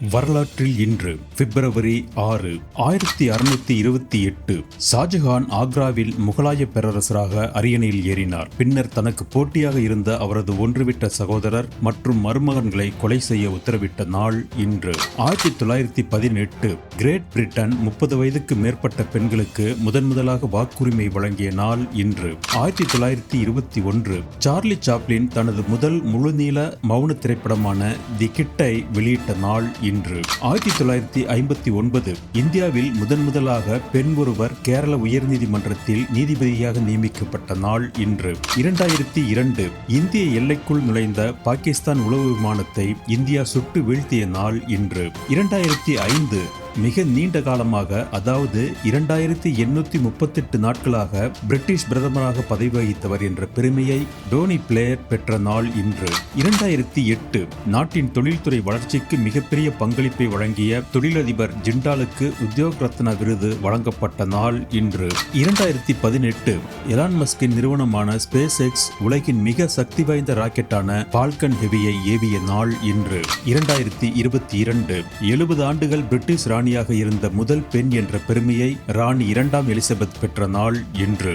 வரலாற்றில் இன்று பிப்ரவரி 6, 1628 ஷாஜஹான் ஆக்ராவில் முகலாய பேரரசராக அரியணையில் ஏறினார். பின்னர் தனக்கு போட்டியாக இருந்த அவரது ஒன்றுவிட்ட சகோதரர் மற்றும் மருமகன்களை கொலை செய்ய உத்தரவிட்ட நாள் இன்று. 1918 கிரேட் பிரிட்டன் 30 வயதுக்கு மேற்பட்ட பெண்களுக்கு முதன்முதலாக வாக்குரிமை வழங்கிய நாள் இன்று. 1921 சார்லி சாப்ளின் தனது முதல் முழுநீள மௌன திரைப்படமான தி கிட்டை வெளியிட்ட நாள் இன்று. 1959 இந்தியாவில் முதன்முதலாக பெண் ஒருவர் கேரள உயர்நீதிமன்றத்தில் நீதிபதியாக நியமிக்கப்பட்ட நாள் இன்று. 2002 இந்திய எல்லைக்குள் நுழைந்த பாகிஸ்தான் உளவு விமானத்தை இந்தியா சுட்டு வீழ்த்திய நாள் இன்று. 2005 மிக நீண்ட காலமாக, அதாவது 2838 நாட்களாக பிரிட்டிஷ் பிரதமராக பதவி வகித்தவர் என்ற பெருமையை டோனி பிளேயர் பெற்ற நாள் இன்று. 2008 நாட்டின் தொழில்துறை வளர்ச்சிக்கு மிகப்பெரிய பங்களிப்பை வழங்கிய தொழிலதிபர் ஜிண்டாலுக்கு உத்யோக் ரத்னா விருது வழங்கப்பட்ட நாள் இன்று. 2018 எலான் மஸ்கின் நிறுவனமான ஸ்பேஸ் எக்ஸ் உலகின் மிக சக்தி வாய்ந்த ராக்கெட்டான ஃபால்கன் ஹெவியை ஏவிய நாள் இன்று. 2022 70 ஆண்டுகள் பிரிட்டிஷ் ராணியாக இருந்த முதல் பெண் என்ற பெருமையை ராணி 2ஆம் எலிசபெத் பெற்ற நாள் இன்று.